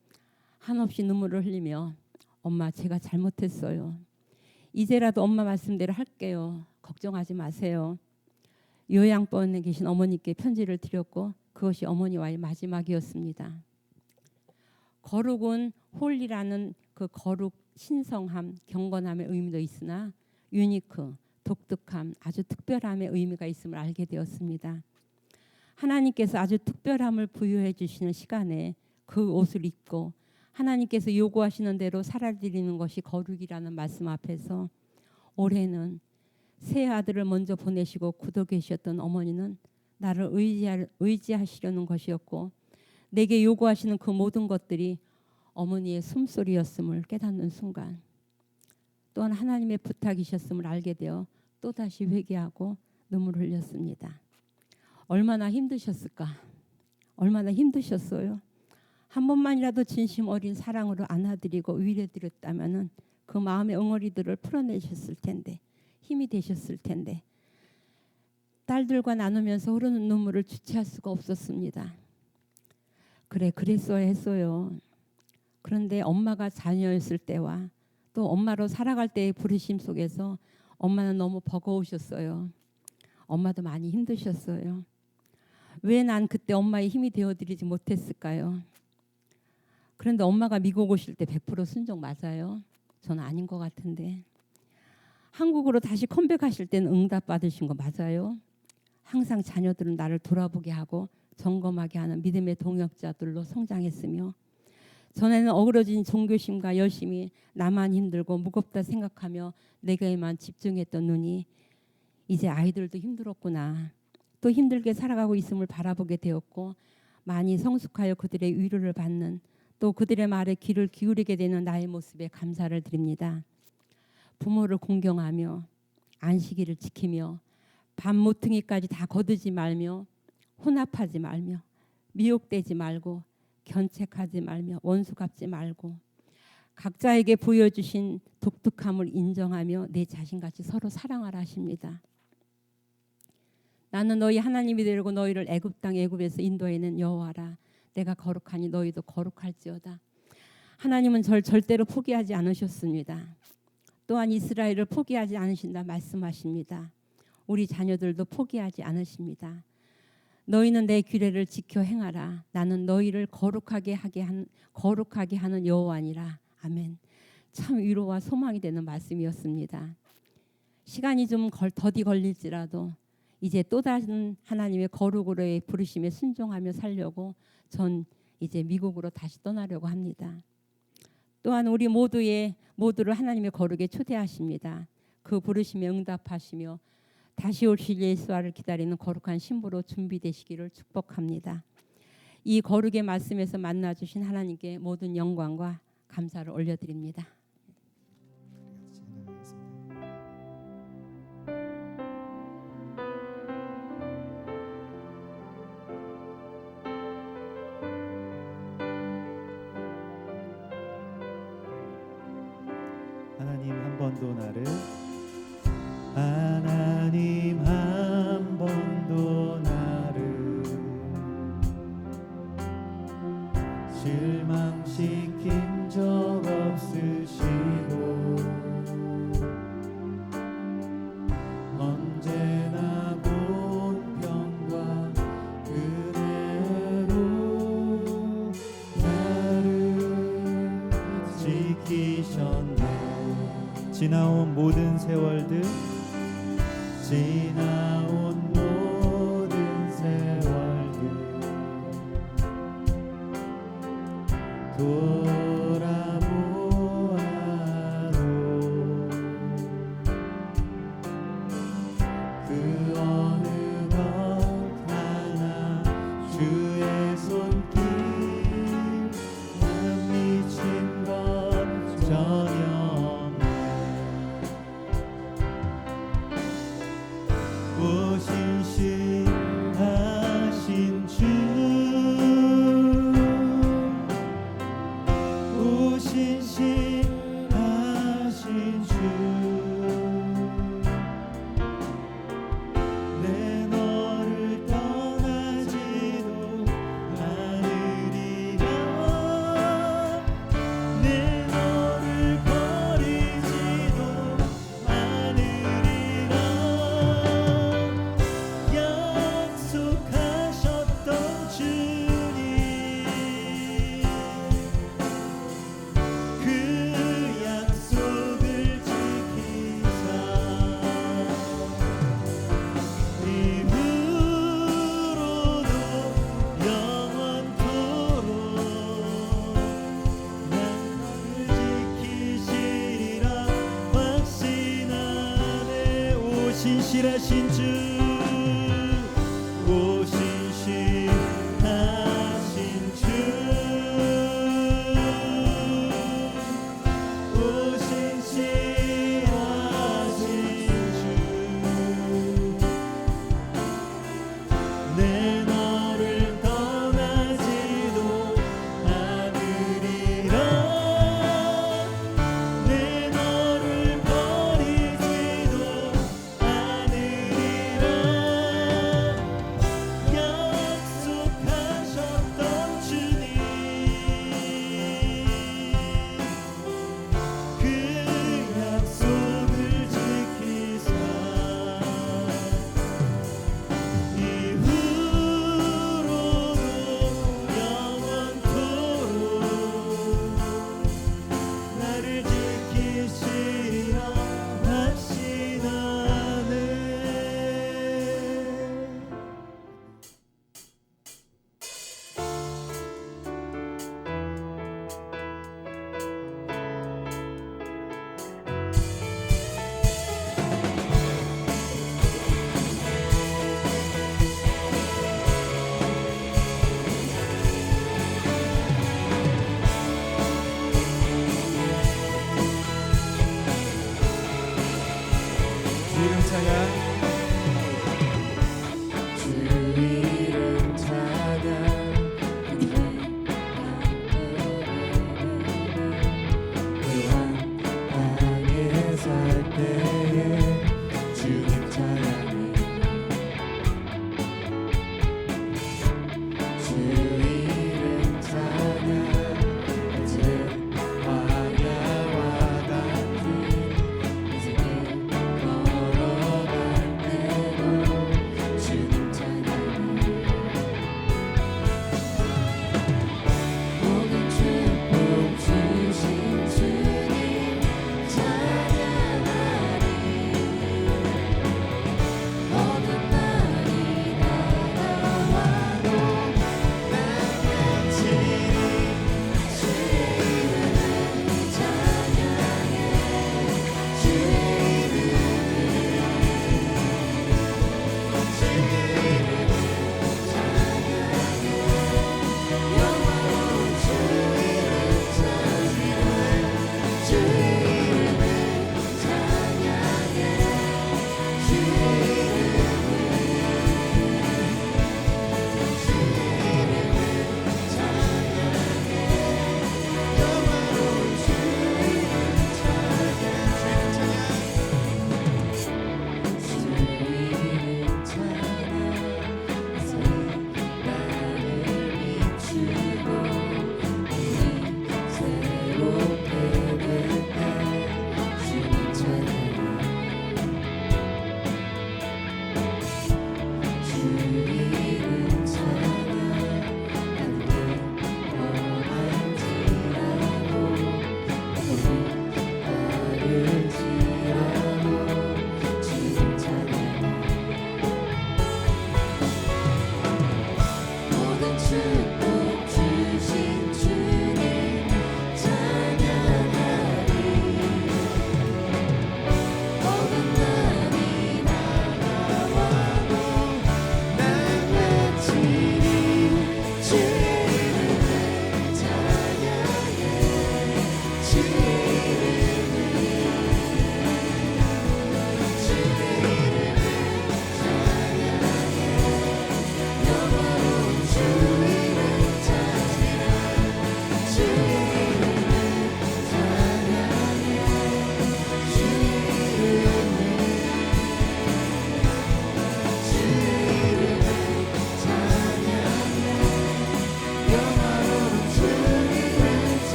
한없이 눈물을 흘리며 엄마 제가 잘못했어요. 이제라도 엄마 말씀대로 할게요. 걱정하지 마세요. 요양원에 계신 어머니께 편지를 드렸고 그것이 어머니와의 마지막이었습니다. 거룩은 홀이라는 그 거룩, 신성함, 경건함의 의미도 있으나 유니크, 독특함, 아주 특별함의 의미가 있음을 알게 되었습니다. 하나님께서 아주 특별함을 부여해 주시는 시간에 그 옷을 입고 하나님께서 요구하시는 대로 살아드리는 것이 거룩이라는 말씀 앞에서 올해는 새 아들을 먼저 보내시고 굳어 계셨던 어머니는 나를 의지하시려는 것이었고 내게 요구하시는 그 모든 것들이 어머니의 숨소리였음을 깨닫는 순간 또한 하나님의 부탁이셨음을 알게 되어 또다시 회개하고 눈물을 흘렸습니다. 얼마나 힘드셨을까? 얼마나 힘드셨어요? 한 번만이라도 진심 어린 사랑으로 안아드리고 위로드렸다면 그 마음의 엉어리들을 풀어내셨을 텐데 힘이 되셨을 텐데 딸들과 나누면서 흐르는 눈물을 주체할 수가 없었습니다. 그랬어야 했어요. 그런데 엄마가 자녀였을 때와 또 엄마로 살아갈 때의 부르심 속에서 엄마는 너무 버거우셨어요. 엄마도 많이 힘드셨어요. 왜 난 그때 엄마의 힘이 되어드리지 못했을까요? 그런데 엄마가 미국 오실 때 100% 순종 맞아요? 저는 아닌 것 같은데. 한국으로 다시 컴백하실 때는 응답 받으신 거 맞아요? 항상 자녀들은 나를 돌아보게 하고 점검하게 하는 믿음의 동역자들로 성장했으며, 전에는 어그러진 종교심과 열심히 나만 힘들고 무겁다 생각하며 내게만 집중했던 눈이 이제 아이들도 힘들었구나, 또 힘들게 살아가고 있음을 바라보게 되었고, 많이 성숙하여 그들의 위로를 받는, 또 그들의 말에 귀를 기울이게 되는 나의 모습에 감사를 드립니다. 부모를 공경하며 안식일을 지키며 밤 모퉁이까지 다 거두지 말며 혼합하지 말며 미혹되지 말고 견책하지 말며 원수 갚지 말고 각자에게 보여주신 독특함을 인정하며 내 자신같이 서로 사랑하라 하십니다. 나는 너희 하나님이 되려고 너희를 애굽 땅 애굽에서 인도해낸 여호와라. 내가 거룩하니 너희도 거룩할지어다. 하나님은 절 절대로 포기하지 않으셨습니다. 또한 이스라엘을 포기하지 않으신다 말씀하십니다. 우리 자녀들도 포기하지 않으십니다. 너희는 내 규례를 지켜 행하라. 나는 너희를 거룩하게 하는 여호와니라. 아멘. 참 위로와 소망이 되는 말씀이었습니다. 시간이 좀 더디 걸릴지라도 이제 또 다른 하나님의 거룩으로의 부르심에 순종하며 살려고 전 이제 미국으로 다시 떠나려고 합니다. 또한 우리 모두를 하나님의 거룩에 초대하십니다. 그 부르심에 응답하시며 다시 오실 예수와를 기다리는 거룩한 신부로 준비되시기를 축복합니다. 이 거룩의 말씀에서 만나주신 하나님께 모든 영광과 감사를 올려드립니다.
하나님 한 번도 나를, 하나님 한 번도 나를 실망시킨 적 없으시고 언제나 본평과 은혜로 나를 지키셨네. 지나온 모든 세월들, 지나온 모든 세월들 돌아보아도 그 어느 것 하나 주의 손길 안 미친 것 전혀 오신실하신 주, 오신실하신 주, 내 너를 떠나지도 않으리라, 내 너를 버리지도 않으리라. 약속하셨던 주님, 그 약속을 지키사 이후로도 영원토록 난 너를 지키시리라 확신하네. 오신실하신 주,